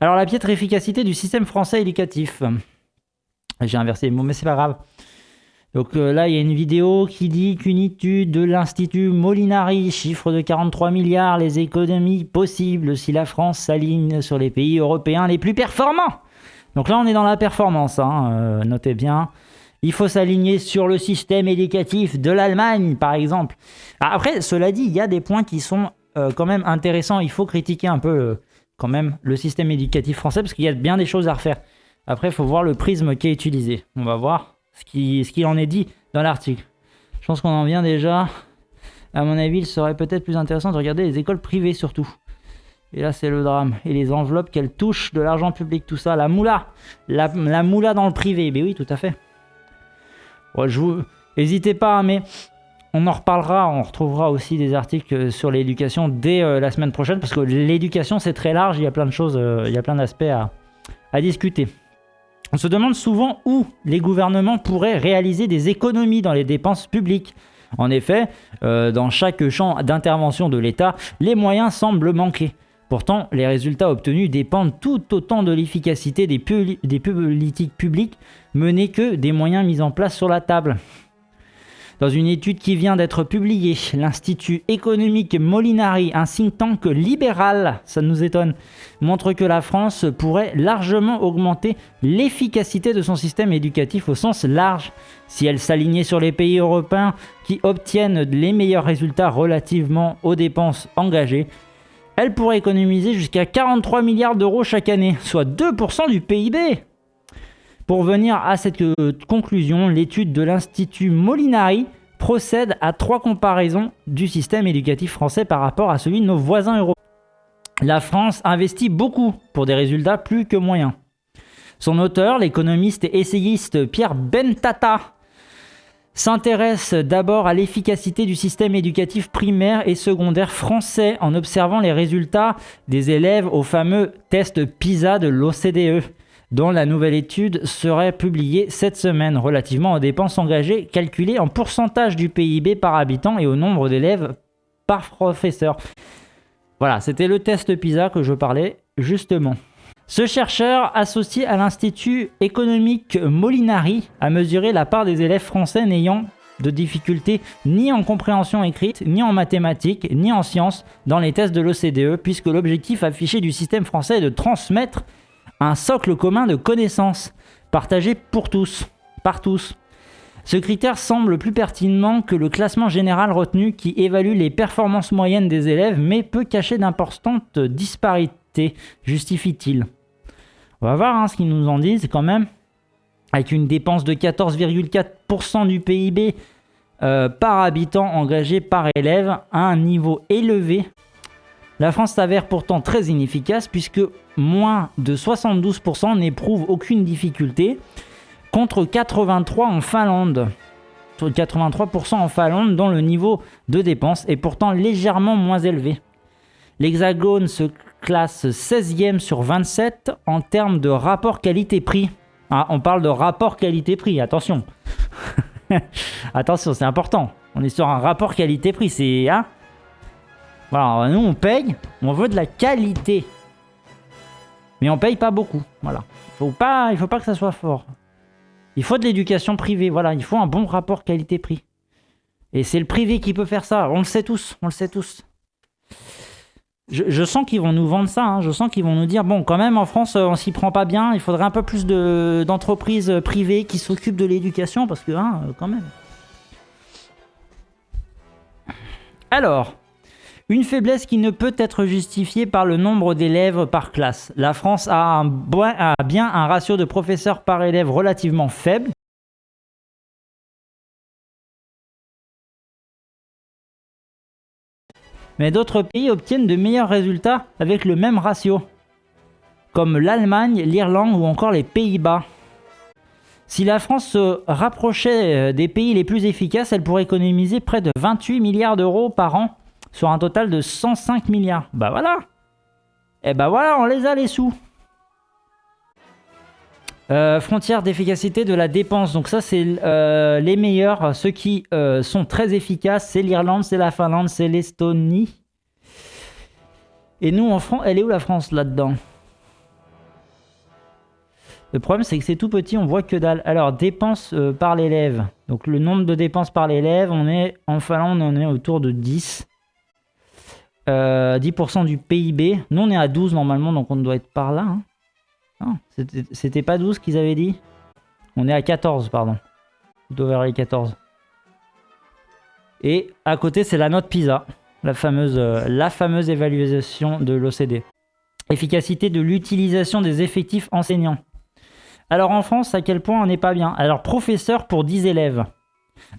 Alors, la piètre efficacité du système français éducatif. J'ai inversé les mots, mais c'est pas grave. Donc là, il y a une vidéo qui dit qu'une étude de l'Institut Molinari chiffre de 43 milliards les économies possibles si la France s'aligne sur les pays européens les plus performants. Donc là, on est dans la performance, notez bien. Il faut s'aligner sur le système éducatif de l'Allemagne, par exemple. Après, cela dit, il y a des points qui sont quand même intéressants. Il faut critiquer un peu quand même le système éducatif français parce qu'il y a bien des choses à refaire. Après, il faut voir le prisme qui est utilisé. On va voir ce qu'il en est dit dans l'article. Je pense qu'on en vient déjà. À mon avis, il serait peut-être plus intéressant de regarder les écoles privées surtout. Et là, c'est le drame. Et les enveloppes qu'elles touchent de l'argent public, tout ça. La moula. La moula dans le privé. Mais oui, tout à fait. Bon, n'hésitez pas, mais on en reparlera. On retrouvera aussi des articles sur l'éducation dès la semaine prochaine. Parce que l'éducation, c'est très large. Il y a plein de choses, il y a plein d'aspects à discuter. On se demande souvent où les gouvernements pourraient réaliser des économies dans les dépenses publiques. En effet, dans chaque champ d'intervention de l'État, les moyens semblent manquer. Pourtant, les résultats obtenus dépendent tout autant de l'efficacité des politiques publiques menées que des moyens mis en place sur la table. Dans une étude qui vient d'être publiée, l'Institut économique Molinari, un think tank libéral, ça nous étonne, montre que la France pourrait largement augmenter l'efficacité de son système éducatif au sens large si elle s'alignait sur les pays européens qui obtiennent les meilleurs résultats relativement aux dépenses engagées. Elle pourrait économiser jusqu'à 43 milliards d'euros chaque année, soit 2% du PIB. Pour venir à cette conclusion, l'étude de l'Institut Molinari procède à 3 comparaisons du système éducatif français par rapport à celui de nos voisins européens. La France investit beaucoup pour des résultats plus que moyens. Son auteur, l'économiste et essayiste Pierre Bentata, s'intéresse d'abord à l'efficacité du système éducatif primaire et secondaire français en observant les résultats des élèves au fameux test PISA de l'OCDE, dont la nouvelle étude serait publiée cette semaine relativement aux dépenses engagées calculées en pourcentage du PIB par habitant et au nombre d'élèves par professeur. Voilà, c'était le test PISA que je parlais justement. Ce chercheur, associé à l'Institut économique Molinari, a mesuré la part des élèves français n'ayant de difficultés ni en compréhension écrite, ni en mathématiques, ni en sciences dans les tests de l'OCDE, puisque l'objectif affiché du système français est de transmettre un socle commun de connaissances, partagé par tous. Ce critère semble plus pertinent que le classement général retenu qui évalue les performances moyennes des élèves, mais peut cacher d'importantes disparités, justifie-t-il. On va voir ce qu'ils nous en disent quand même. Avec une dépense de 14,4% du PIB par habitant engagé par élève à un niveau élevé, la France s'avère pourtant très inefficace puisque moins de 72% n'éprouvent aucune difficulté contre 83% en Finlande. 83% en Finlande dont le niveau de dépense est pourtant légèrement moins élevé. L'Hexagone se classe 16e sur 27 en termes de rapport qualité-prix. Ah, on parle de rapport qualité-prix, attention. Attention, c'est important. On est sur un rapport qualité-prix, c'est... Voilà, nous on paye, on veut de la qualité. Mais on paye pas beaucoup, voilà. Il faut pas que ça soit fort. Il faut de l'éducation privée, voilà, il faut un bon rapport qualité-prix. Et c'est le privé qui peut faire ça, on le sait tous. Je sens qu'ils vont nous vendre ça, je sens qu'ils vont nous dire, bon, quand même en France, on s'y prend pas bien, il faudrait un peu plus d'entreprises privées qui s'occupent de l'éducation, parce que, quand même. Alors... Une faiblesse qui ne peut être justifiée par le nombre d'élèves par classe. La France a bien un ratio de professeurs par élève relativement faible. Mais d'autres pays obtiennent de meilleurs résultats avec le même ratio, comme l'Allemagne, l'Irlande ou encore les Pays-Bas. Si la France se rapprochait des pays les plus efficaces, elle pourrait économiser près de 28 milliards d'euros par an, sur un total de 105 milliards. Bah voilà. Et bah voilà, on les a les sous. Frontière d'efficacité de la dépense. Donc ça, c'est les meilleurs. Ceux qui sont très efficaces, c'est l'Irlande, c'est la Finlande, c'est l'Estonie. Et nous, en France, elle est où la France là-dedans ? Le problème, c'est que c'est tout petit, on voit que dalle. Alors, dépenses par l'élève. Donc, le nombre de dépenses par l'élève, en Finlande, on est autour de 10. 10% du PIB. Nous, on est à 12 normalement, donc on doit être par là. Hein. Non, c'était pas 12 qu'ils avaient dit. On est à 14, pardon. Plutôt vers les 14. Et à côté, c'est la note PISA, la fameuse évaluation de l'OCDE. Efficacité de l'utilisation des effectifs enseignants. Alors en France, à quel point on n'est pas bien? Alors professeur pour 10 élèves.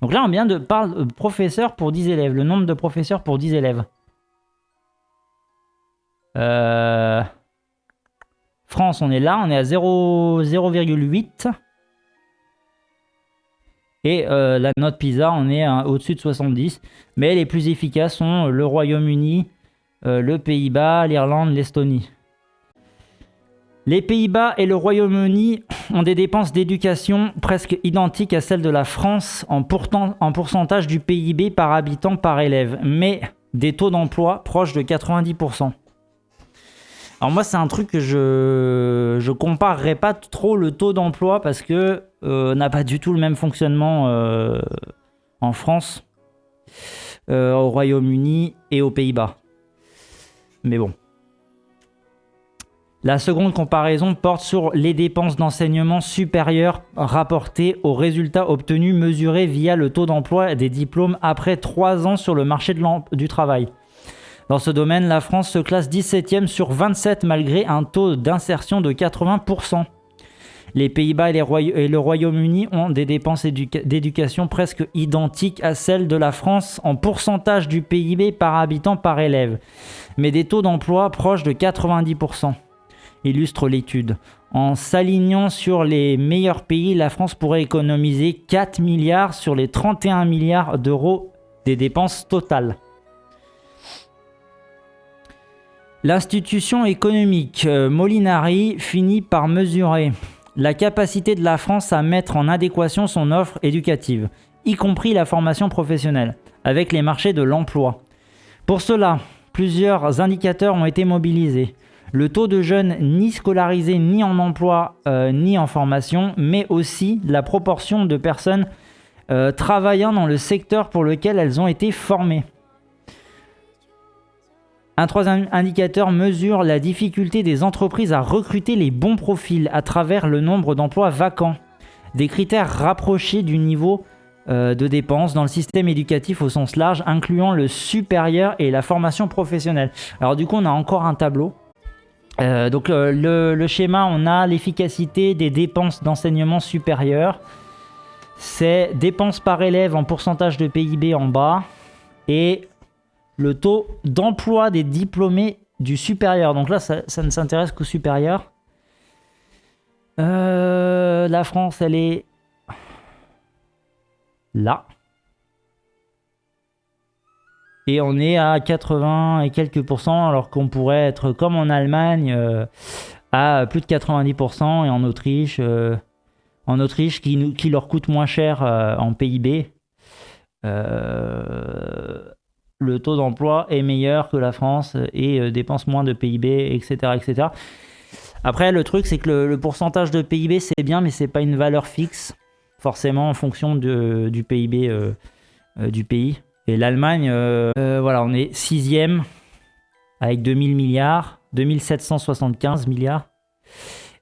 Donc là, on vient de parler de professeur pour 10 élèves. Le nombre de professeurs pour 10 élèves. France, on est là, on est à 0,8. Et la note PISA, on est au-dessus de 70. Mais les plus efficaces sont le Royaume-Uni, le Pays-Bas, l'Irlande, l'Estonie. Les Pays-Bas et le Royaume-Uni ont des dépenses d'éducation presque identiques à celles de la France en pourcentage du PIB par habitant par élève, mais des taux d'emploi proches de 90%. Alors moi, c'est un truc que je comparerai pas trop le taux d'emploi parce que on n'a pas du tout le même fonctionnement en France, au Royaume-Uni et aux Pays-Bas. Mais bon. La seconde comparaison porte sur les dépenses d'enseignement supérieur rapportées aux résultats obtenus mesurés via le taux d'emploi des diplômes après 3 ans sur le marché du travail. Dans ce domaine, la France se classe 17e sur 27 malgré un taux d'insertion de 80%. Les Pays-Bas et le Royaume-Uni ont des dépenses d'éducation presque identiques à celles de la France en pourcentage du PIB par habitant par élève, mais des taux d'emploi proches de 90%. Illustre l'étude. En s'alignant sur les meilleurs pays, la France pourrait économiser 4 milliards sur les 31 milliards d'euros des dépenses totales. L'institution économique Molinari finit par mesurer la capacité de la France à mettre en adéquation son offre éducative, y compris la formation professionnelle, avec les marchés de l'emploi. Pour cela, plusieurs indicateurs ont été mobilisés. Le taux de jeunes ni scolarisés ni en emploi ni en formation, mais aussi la proportion de personnes travaillant dans le secteur pour lequel elles ont été formées. Un troisième indicateur mesure la difficulté des entreprises à recruter les bons profils à travers le nombre d'emplois vacants. Des critères rapprochés du niveau de dépenses dans le système éducatif au sens large, incluant le supérieur et la formation professionnelle. Alors du coup, on a encore un tableau. Donc le schéma, on a l'efficacité des dépenses d'enseignement supérieur. C'est dépenses par élève en pourcentage de PIB en bas et le taux d'emploi des diplômés du supérieur. Donc là, ça ne s'intéresse qu'au supérieur. La France, elle est là. Et on est à 80 et quelques pourcents, alors qu'on pourrait être comme en Allemagne, à plus de 90%, et en Autriche qui leur coûte moins cher en PIB. Le taux d'emploi est meilleur que la France et dépense moins de PIB, etc., etc. Après, le truc, c'est que le pourcentage de PIB, c'est bien, mais c'est pas une valeur fixe, forcément en fonction du PIB du pays. Et l'Allemagne, voilà, on est 6e avec 2000 milliards, 2775 milliards,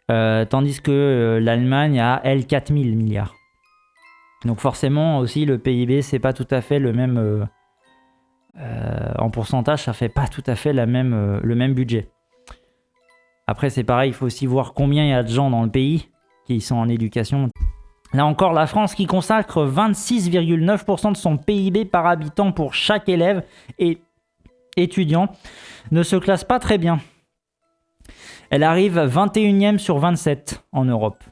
tandis que l'Allemagne a, elle, 4000 milliards. Donc forcément, aussi, le PIB, c'est pas tout à fait le même... en pourcentage, ça fait pas tout à fait le même budget. Après, c'est pareil, il faut aussi voir combien il y a de gens dans le pays qui sont en éducation. Là encore, la France qui consacre 26,9% de son PIB par habitant pour chaque élève et étudiant ne se classe pas très bien. Elle arrive 21e sur 27 en Europe.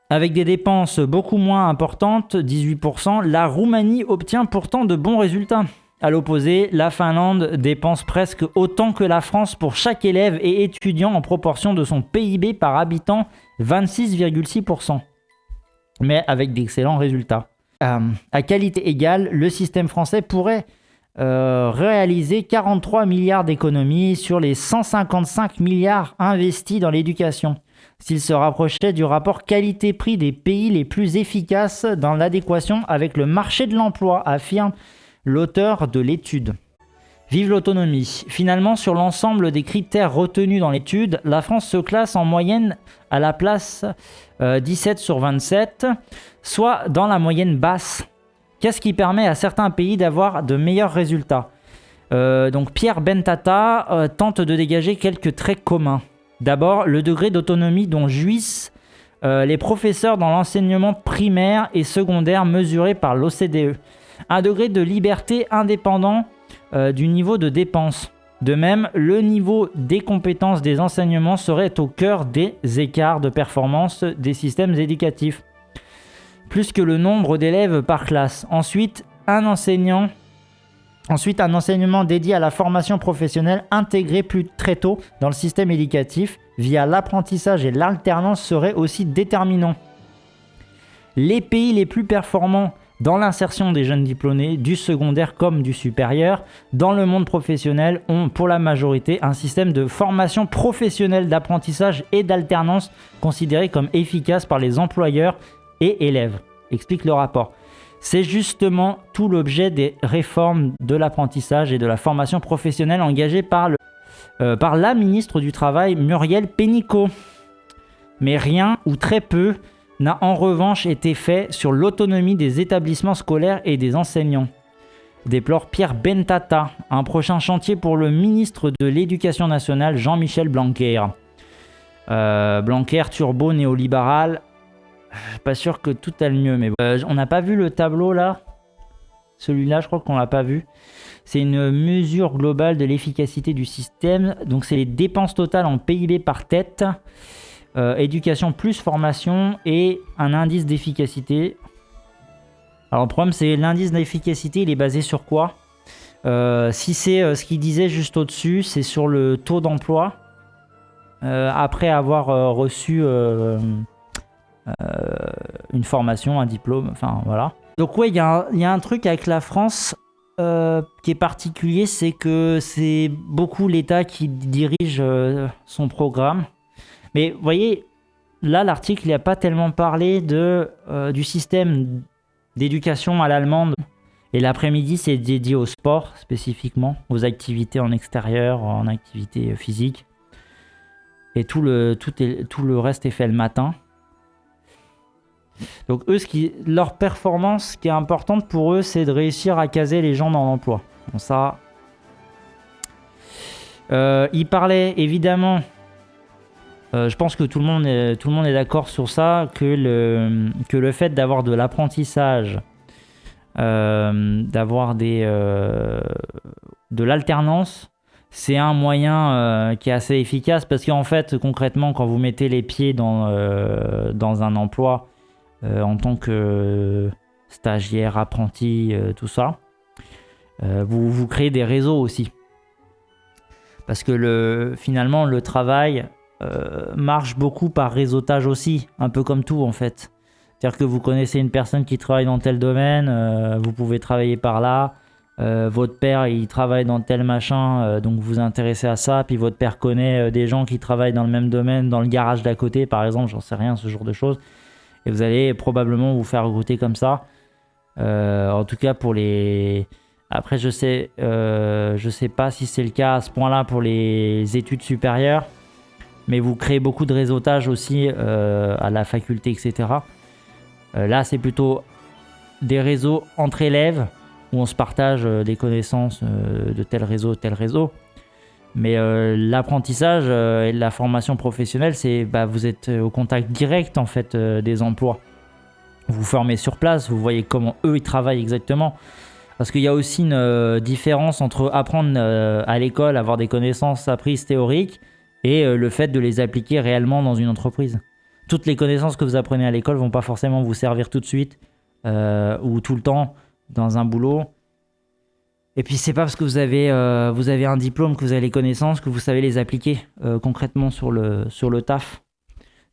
Avec des dépenses beaucoup moins importantes, 18%, la Roumanie obtient pourtant de bons résultats. À l'opposé, la Finlande dépense presque autant que la France pour chaque élève et étudiant en proportion de son PIB par habitant, 26,6%. Mais avec d'excellents résultats. À qualité égale, le système français pourrait réaliser 43 milliards d'économies sur les 155 milliards investis dans l'éducation, s'il se rapprochait du rapport qualité-prix des pays les plus efficaces dans l'adéquation avec le marché de l'emploi, affirme l'auteur de l'étude. Vive l'autonomie. Finalement, sur l'ensemble des critères retenus dans l'étude, la France se classe en moyenne à la place 17 sur 27, soit dans la moyenne basse. Qu'est-ce qui permet à certains pays d'avoir de meilleurs résultats ? Donc Pierre Bentata tente de dégager quelques traits communs. D'abord, le degré d'autonomie dont jouissent les professeurs dans l'enseignement primaire et secondaire mesuré par l'OCDE. Un degré de liberté indépendant du niveau de dépenses. De même, le niveau des compétences des enseignements serait au cœur des écarts de performance des systèmes éducatifs. Plus que le nombre d'élèves par classe. Ensuite, un enseignement dédié à la formation professionnelle intégré très tôt dans le système éducatif via l'apprentissage et l'alternance serait aussi déterminant. Les pays les plus performants dans l'insertion des jeunes diplômés du secondaire comme du supérieur dans le monde professionnel ont pour la majorité un système de formation professionnelle d'apprentissage et d'alternance considéré comme efficace par les employeurs et élèves, explique le rapport. C'est justement tout l'objet des réformes de l'apprentissage et de la formation professionnelle engagées par la ministre du Travail, Muriel Pénicaud. Mais rien ou très peu n'a en revanche été fait sur l'autonomie des établissements scolaires et des enseignants. Déplore Pierre Bentata, un prochain chantier pour le ministre de l'Éducation nationale, Jean-Michel Blanquer. Blanquer, turbo-néolibéral, pas sûr que tout aille mieux, mais on n'a pas vu le tableau là. Celui-là, je crois qu'on l'a pas vu. C'est une mesure globale de l'efficacité du système. Donc, c'est les dépenses totales en PIB par tête, éducation plus formation et un indice d'efficacité. Alors, le problème, c'est l'indice d'efficacité, il est basé sur quoi ? Si c'est ce qu'il disait juste au-dessus, c'est sur le taux d'emploi après avoir reçu une formation, un diplôme, enfin voilà. Donc ouais, il y a un truc avec la France qui est particulier, c'est que c'est beaucoup l'État qui dirige son programme. Mais vous voyez, là l'article, il n'a pas tellement parlé du système d'éducation à l'allemande. Et l'après-midi, c'est dédié au sport spécifiquement, aux activités en extérieur, en activités physiques. Et tout le reste est fait le matin. Donc eux, leur performance, ce qui est importante pour eux, c'est de réussir à caser les gens dans l'emploi. Bon, ça, il parlait évidemment, je pense que tout le monde est d'accord sur ça, que le fait d'avoir de l'apprentissage, d'avoir de l'alternance, c'est un moyen qui est assez efficace parce qu'en fait, concrètement, quand vous mettez les pieds dans un emploi, en tant que stagiaire, apprenti, tout ça, vous créez des réseaux aussi. Parce que finalement, le travail marche beaucoup par réseautage aussi, un peu comme tout en fait. C'est-à-dire que vous connaissez une personne qui travaille dans tel domaine, vous pouvez travailler par là, votre père il travaille dans tel machin, donc vous vous intéressez à ça, puis votre père connaît des gens qui travaillent dans le même domaine, dans le garage d'à côté par exemple, j'en sais rien, ce genre de choses. Et vous allez probablement vous faire recruter comme ça. En tout cas pour les... Après je sais pas si c'est le cas à ce point-là pour les études supérieures. Mais vous créez beaucoup de réseautage aussi à la faculté, etc. Là c'est plutôt des réseaux entre élèves où on se partage des connaissances de tel réseau. Mais l'apprentissage et la formation professionnelle, c'est vous êtes au contact direct en fait des emplois. Vous vous formez sur place, vous voyez comment eux ils travaillent exactement. Parce qu'il y a aussi une différence entre apprendre à l'école, avoir des connaissances apprises théoriques, et le fait de les appliquer réellement dans une entreprise. Toutes les connaissances que vous apprenez à l'école vont pas forcément vous servir tout de suite ou tout le temps dans un boulot. Et puis c'est pas parce que vous avez un diplôme que vous avez les connaissances que vous savez les appliquer concrètement sur le taf.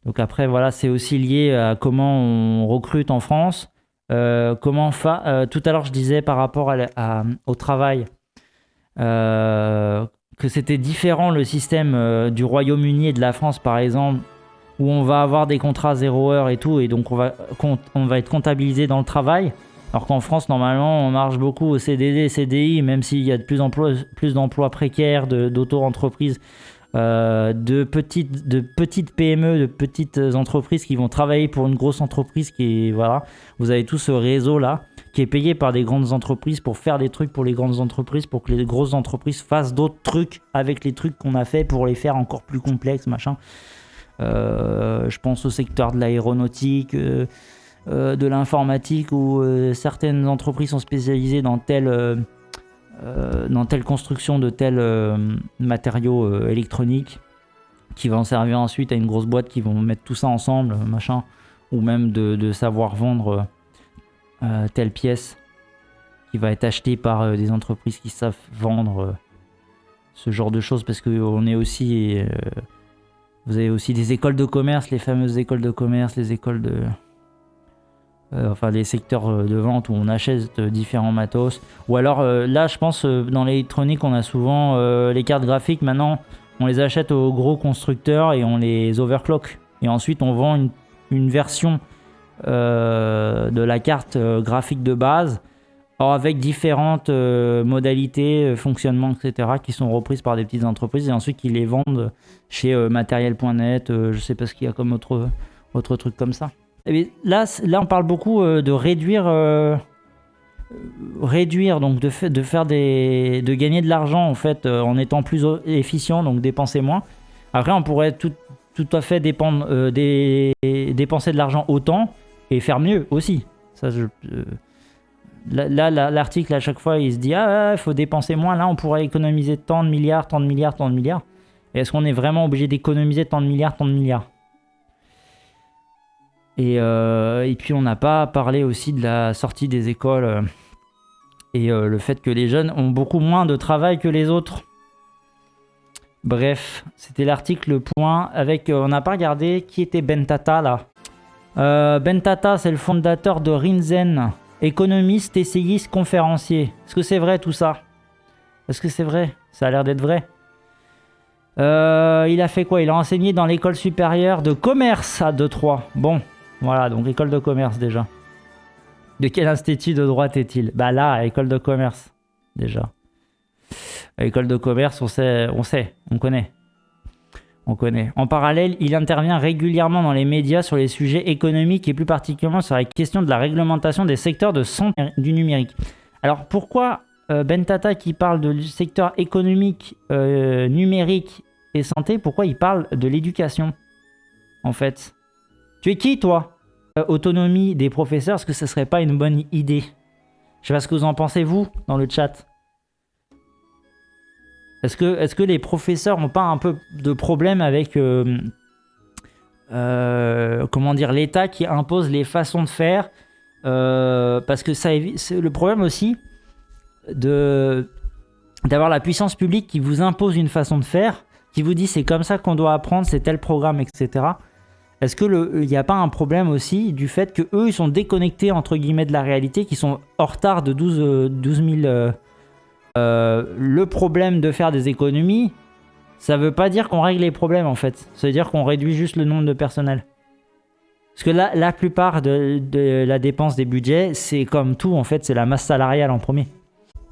Donc après voilà, c'est aussi lié à comment on recrute en France. Tout à l'heure je disais par rapport au travail, que c'était différent le système du Royaume-Uni et de la France, par exemple, où on va avoir des contrats 0 heure et tout, et donc on va être comptabilisé dans le travail, alors qu'en France, normalement, on marche beaucoup au CDD, CDI, même s'il y a de plus d'emplois précaires, d'auto-entreprises, de petites PME, de petites entreprises qui vont travailler pour une grosse entreprise voilà. Vous avez tout ce réseau-là qui est payé par des grandes entreprises pour faire des trucs pour les grandes entreprises, pour que les grosses entreprises fassent d'autres trucs avec les trucs qu'on a fait pour les faire encore plus complexes, machin. Je pense au secteur de l'aéronautique, de l'informatique, où certaines entreprises sont spécialisées dans telle construction de tels matériaux électroniques qui vont servir ensuite à une grosse boîte qui vont mettre tout ça ensemble, machin, ou même de savoir vendre telle pièce qui va être achetée par des entreprises qui savent vendre ce genre de choses, parce que on est aussi vous avez aussi des écoles de commerce, les fameuses écoles de commerce, les écoles de enfin les secteurs de vente où on achète différents matos, ou alors là je pense dans l'électronique on a souvent les cartes graphiques, maintenant on les achète aux gros constructeurs et on les overclock, et ensuite on vend une version de la carte graphique de base, avec différentes modalités, fonctionnement, etc., qui sont reprises par des petites entreprises et ensuite qui les vendent chez matériel.net, je sais pas ce qu'il y a comme autre truc comme ça. Et là on parle beaucoup de réduire, donc de gagner de l'argent en fait, en étant plus efficient, donc dépenser moins. Après on pourrait tout à fait dépenser de l'argent autant et faire mieux aussi. Ça, là, l'article à chaque fois il se dit il faut dépenser moins, là on pourrait économiser tant de milliards. Et est-ce qu'on est vraiment obligé d'économiser tant de milliards? Et puis on n'a pas parlé aussi de la sortie des écoles et le fait que les jeunes ont beaucoup moins de travail que les autres. Bref, c'était l'article point avec... on n'a pas regardé qui était Ben Tata là. Ben Tata, c'est le fondateur de Rinzen, économiste, essayiste, conférencier. Est-ce que c'est vrai tout ça? Est-ce que c'est vrai? Ça a l'air d'être vrai. Il a fait quoi? Il a enseigné dans l'école supérieure de commerce à Détroit. Bon, voilà, donc école de commerce déjà. De quel institut de droite est-il? Bah là, école de commerce, déjà. École de commerce, on connaît. En parallèle, il intervient régulièrement dans les médias sur les sujets économiques et plus particulièrement sur la question de la réglementation des secteurs de santé du numérique. Alors pourquoi Ben Tata qui parle du secteur économique, numérique et santé, pourquoi il parle de l'éducation en fait? Tu es qui toi? Autonomie des professeurs, est-ce que ce serait pas une bonne idée? Je sais pas ce que vous en pensez vous dans le chat. Est-ce que les professeurs n'ont pas un peu de problème avec l'État qui impose les façons de faire, parce que c'est le problème aussi d'avoir la puissance publique qui vous impose une façon de faire, qui vous dit c'est comme ça qu'on doit apprendre, c'est tel programme, etc. Est-ce qu'il n'y a pas un problème aussi du fait qu'eux ils sont déconnectés entre guillemets de la réalité, qui sont en retard de 12 000... le problème de faire des économies, ça veut pas dire qu'on règle les problèmes en fait. Ça veut dire qu'on réduit juste le nombre de personnel. Parce que là, la plupart de la dépense des budgets, c'est comme tout en fait, c'est la masse salariale en premier.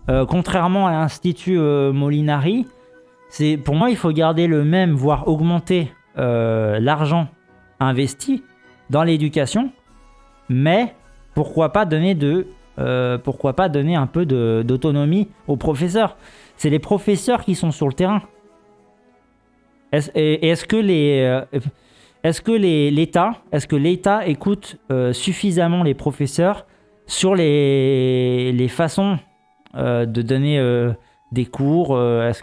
Contrairement à l'Institut Molinari, pour moi il faut garder le même, voire augmenter l'argent investi dans l'éducation, mais pourquoi pas donner un peu d'autonomie aux professeurs? C'est les professeurs qui sont sur le terrain. Est-ce que l'État écoute suffisamment les professeurs sur les façons de donner des cours? Est-ce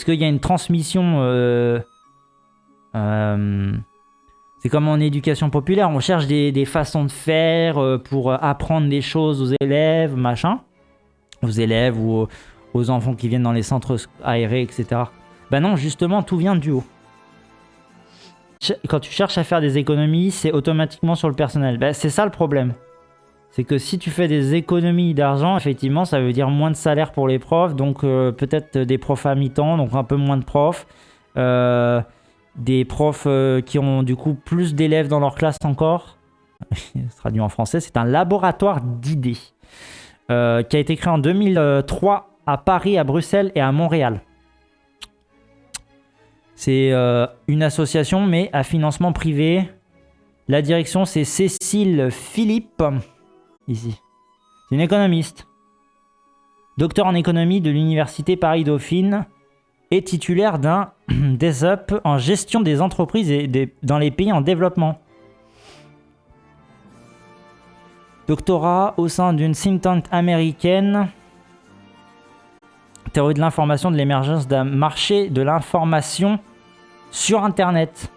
qu'il y a une transmission c'est comme en éducation populaire, on cherche des façons de faire pour apprendre des choses aux élèves, aux élèves ou aux enfants qui viennent dans les centres aérés, etc. Ben non, justement, tout vient du haut. Quand tu cherches à faire des économies, c'est automatiquement sur le personnel. Ben, c'est ça le problème. c'est que si tu fais des économies d'argent, effectivement, ça veut dire moins de salaire pour les profs, donc peut-être des profs à mi-temps, donc un peu moins de profs. Des profs qui ont du coup plus d'élèves dans leur classe encore. Traduit en français, c'est un laboratoire d'idées qui a été créé en 2003 à Paris, à Bruxelles et à Montréal. C'est une association, mais à financement privé. La direction, c'est Cécile Philippe, ici. C'est une économiste. Docteur en économie de l'Université Paris-Dauphine et titulaire d'un DESUP en gestion des entreprises et dans les pays en développement. Doctorat au sein d'une think tank américaine. Théorie de l'information, de l'émergence d'un marché de l'information sur Internet.